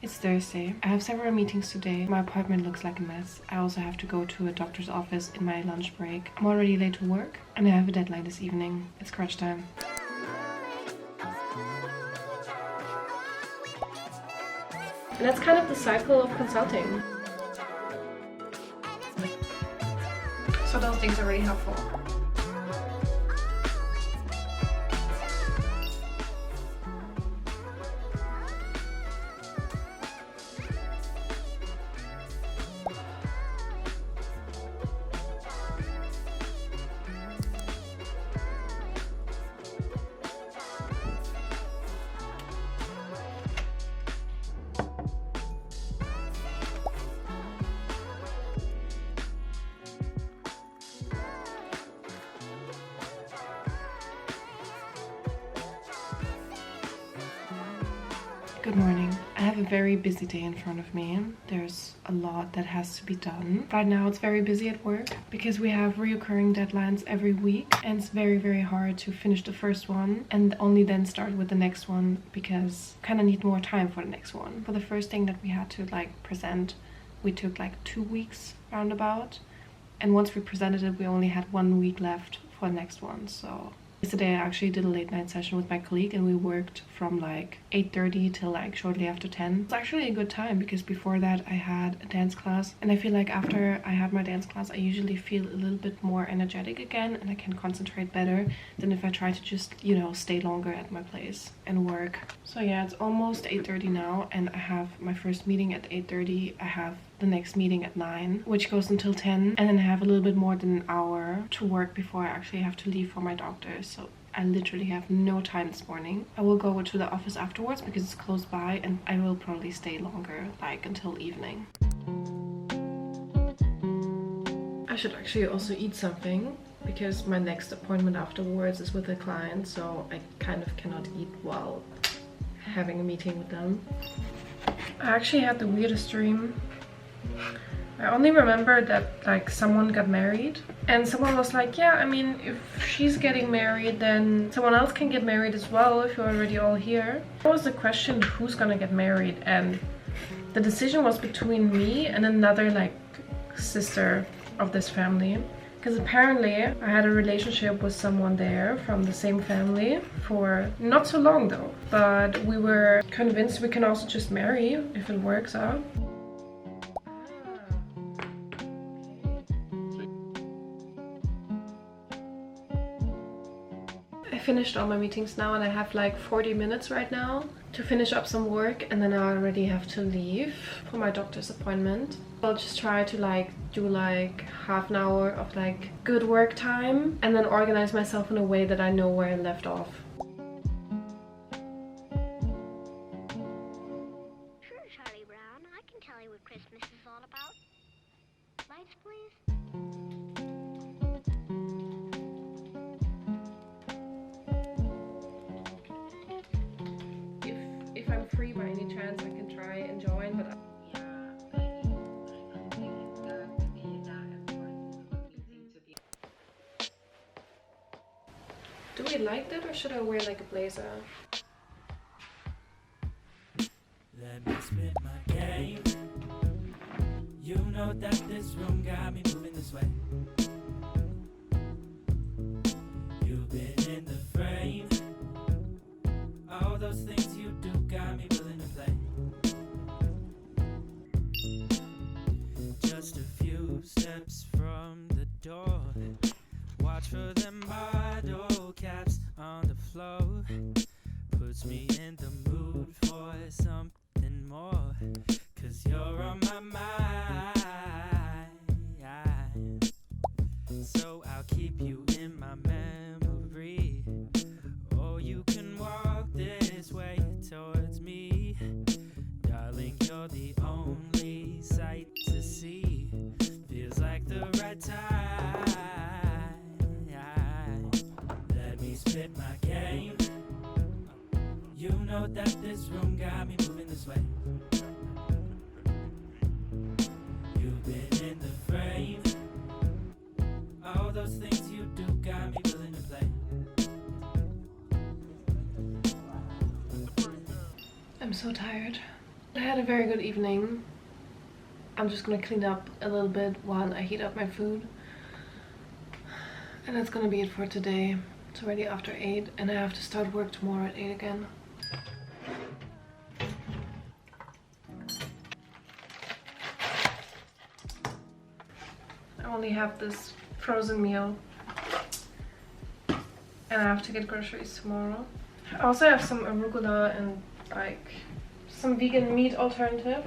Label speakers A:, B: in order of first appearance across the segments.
A: It's Thursday. I have several meetings today. My apartment looks like a mess. I also have to go to a doctor's office in my lunch break. I'm already late to work and I have a deadline this evening. It's crunch time. And that's kind of the cycle of consulting. So those things are really helpful. Good morning. I have a very busy day in front of me. There's a lot that has to be done. Right now it's very busy at work because we have reoccurring deadlines every week and it's very hard to finish the first one and only then start with the next one because we kind of need more time for the next one. For the first thing that we had to present, we took 2 weeks roundabout, and once we presented it we only had 1 week left for the next one. So yesterday I actually did a late night session with my colleague and we worked from 8:30 till shortly after 10. It's actually a good time because before that I had a dance class, and I feel like after I had my dance class I usually feel a little bit more energetic again and I can concentrate better than if I try to just, stay longer at my place and work. So yeah, it's almost 8:30 now and I have my first meeting at 8:30. I have the next meeting at 9, which goes until 10, and then I have a little bit more than an hour to work before I actually have to leave for my doctor. So I literally have no time this morning. I will go to the office afterwards because it's close by and I will probably stay longer, until evening. I should actually also eat something because my next appointment afterwards is with a client, so I kind of cannot eat while having a meeting with them. I actually had the weirdest dream. I only remember that someone got married and someone was like, yeah, I mean, if she's getting married then someone else can get married as well if you're already all here. That was the question, who's gonna get married, and the decision was between me and another sister of this family. Because apparently I had a relationship with someone there from the same family for not so long though. But we were convinced we can also just marry if it works out. I finished all my meetings now and I have 40 minutes right now to finish up some work, and then I already have to leave for my doctor's appointment. I'll just try to do half an hour of good work time and then organize myself in a way that I know where I left off.
B: Sure, Charlie Brown, I can tell you what Christmas is all about. Lights, please.
A: If I'm free by any chance, I can try and join, but do we like that or should I wear a blazer?
C: Let me spit my game. You know that this room got me moving this way. You've been in the frame. All those things you do got me willing to play. Just a few steps from the door. Watch for them bottle caps on the floor. Puts me in the mood for something more. 'Cause you're on my mind. So I'll keep you in my memory. Oh, you can walk this way towards me. Darling, you're the only sight to see. Feels like the right time. Let me spit my game. You know that this room got me moving this way. You've been in the frame. All those things you do got me willing to play.
A: I'm so tired. I had a very good evening. I'm just gonna clean up a little bit while I heat up my food. And that's gonna be it for today. It's already after 8 and I have to start work tomorrow at 8 again. I only have this frozen meal and I have to get groceries tomorrow. I also have some arugula and like some vegan meat alternative.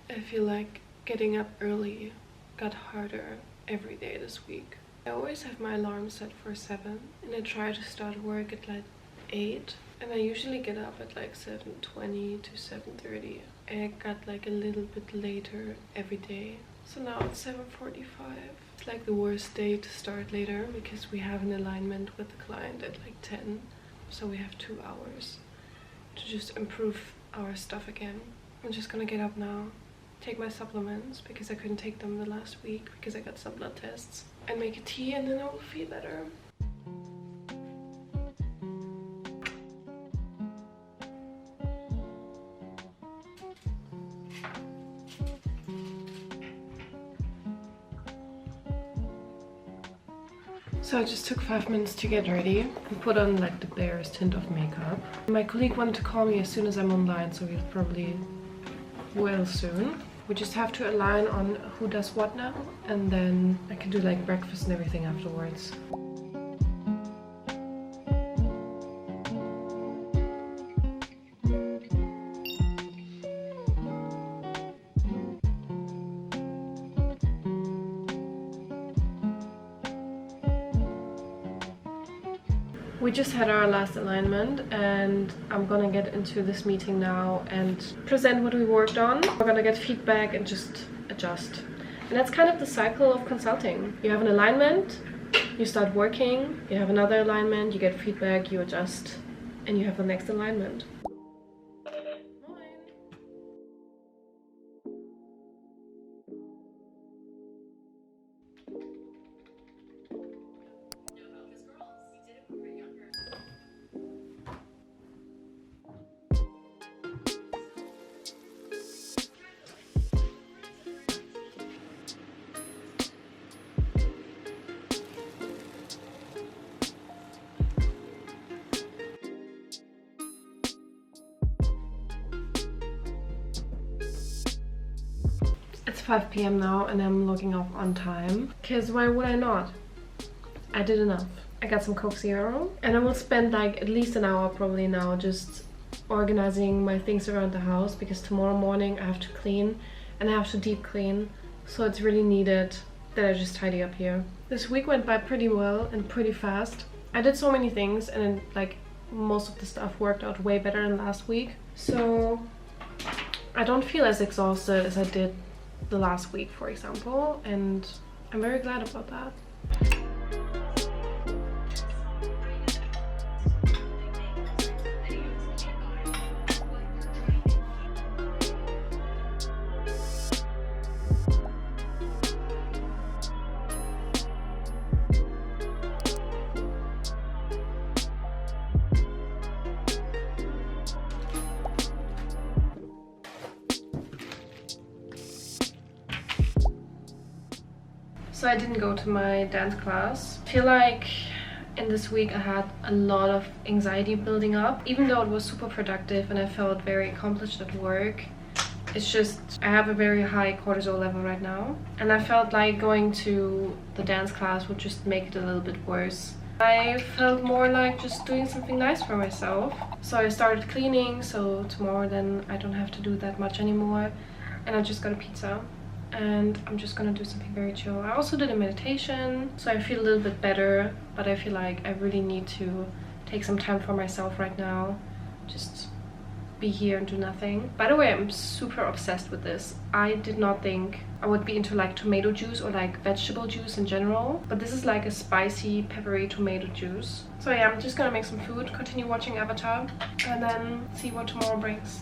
A: I feel like getting up early got harder every day this week. I always have my alarm set for 7 and I try to start work at like 8 and I usually get up at like 7:20 to 7:30. I got like a little bit later every day. So now it's 7:45. It's like the worst day to start later because we have an alignment with the client at like 10. So we have 2 hours to just improve our stuff again. I'm just gonna get up now, take my supplements because I couldn't take them the last week because I got some blood tests, and make a tea and then I will feel better. So I just took 5 minutes to get ready and put on like the barest hint of makeup. My colleague wanted to call me as soon as I'm online, so he'll probably will soon. We just have to align on who does what now, and then I can do like breakfast and everything afterwards. We just had our last alignment and I'm gonna get into this meeting now and present what we worked on. We're gonna get feedback and just adjust. And that's kind of the cycle of consulting. You have an alignment, you start working, you have another alignment, you get feedback, you adjust, and you have the next alignment. It's 5 p.m. now and I'm logging off on time. Because why would I not? I did enough. I got some Coke Zero and I will spend like at least an hour probably now just organizing my things around the house because tomorrow morning I have to clean and I have to deep clean. So it's really needed that I just tidy up here. This week went by pretty well and pretty fast. I did so many things and like most of the stuff worked out way better than last week. So I don't feel as exhausted as I did the last week, for example, and I'm very glad about that. So I didn't go to my dance class. I feel like in this week I had a lot of anxiety building up. Even though it was super productive and I felt very accomplished at work, it's just I have a very high cortisol level right now. And I felt like going to the dance class would just make it a little bit worse. I felt more like just doing something nice for myself. So I started cleaning, so tomorrow then I don't have to do that much anymore. And I just got a pizza. And I'm just gonna do something very chill. I also did a meditation, so I feel a little bit better, but I feel like I really need to take some time for myself right now. Just be here and do nothing. By the way, I'm super obsessed with this. I did not think I would be into like tomato juice or like vegetable juice in general, but this is like a spicy peppery tomato juice. So yeah, I'm just gonna make some food, continue watching Avatar, and then see what tomorrow brings.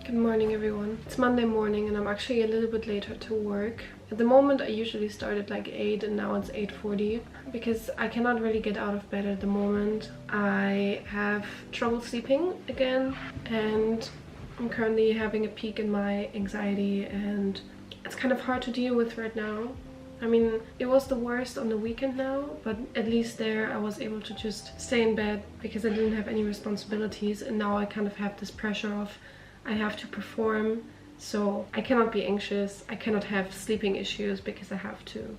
A: Good morning everyone. It's Monday morning and I'm actually a little bit later to work. At the moment I usually start at like 8 and now it's 8:40 because I cannot really get out of bed at the moment. I have trouble sleeping again and I'm currently having a peak in my anxiety and it's kind of hard to deal with right now. I mean, it was the worst on the weekend now, but at least there I was able to just stay in bed because I didn't have any responsibilities, and now I kind of have this pressure of I have to perform, so I cannot be anxious, I cannot have sleeping issues because I have to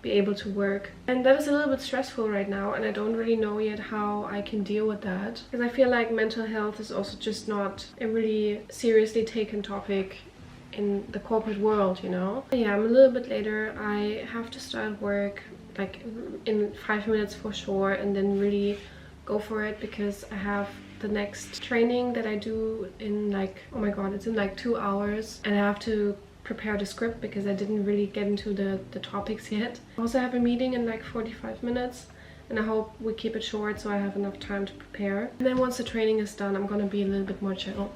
A: be able to work. And that is a little bit stressful right now, and I don't really know yet how I can deal with that. Because I feel like mental health is also just not a really seriously taken topic in the corporate world, you know? Yeah, I'm a little bit later. I have to start work like in 5 minutes for sure, and then really go for it because I have the next training that I do in like, oh my god, it's in like 2 hours, and I have to prepare the script because I didn't really get into the topics yet. I also have a meeting in like 45 minutes and I hope we keep it short so I have enough time to prepare. And then once the training is done, I'm gonna be a little bit more chill.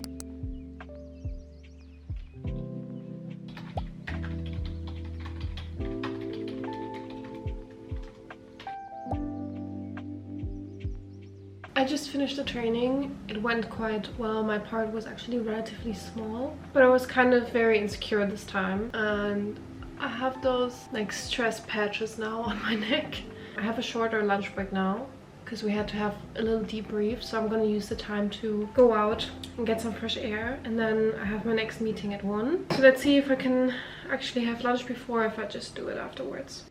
A: I just finished the training. It went quite well. My part was actually relatively small, but I was kind of very insecure this time, and I have those like stress patches now on my neck. I have a shorter lunch break now because we had to have a little debrief, so I'm gonna use the time to go out and get some fresh air, and then I have my next meeting at 1. So let's see if I can actually have lunch before, if I just do it afterwards.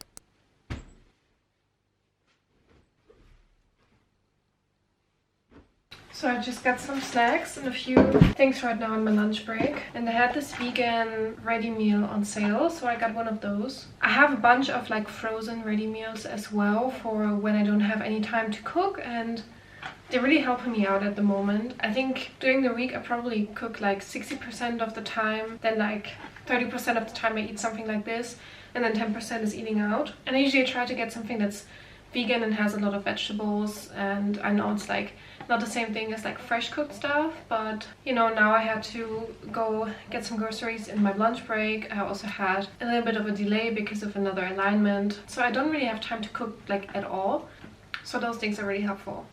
A: So I just got some snacks and a few things right now on my lunch break. And they had this vegan ready meal on sale, so I got one of those. I have a bunch of like frozen ready meals as well for when I don't have any time to cook, and they're really helping me out at the moment. I think during the week I probably cook like 60% of the time, then like 30% of the time I eat something like this, and then 10% is eating out. And I usually try to get something that's vegan and has a lot of vegetables, and I know it's like not the same thing as like fresh cooked stuff, but you know, now I had to go get some groceries in my lunch break. I also had a little bit of a delay because of another alignment, so I don't really have time to cook like at all, so those things are really helpful.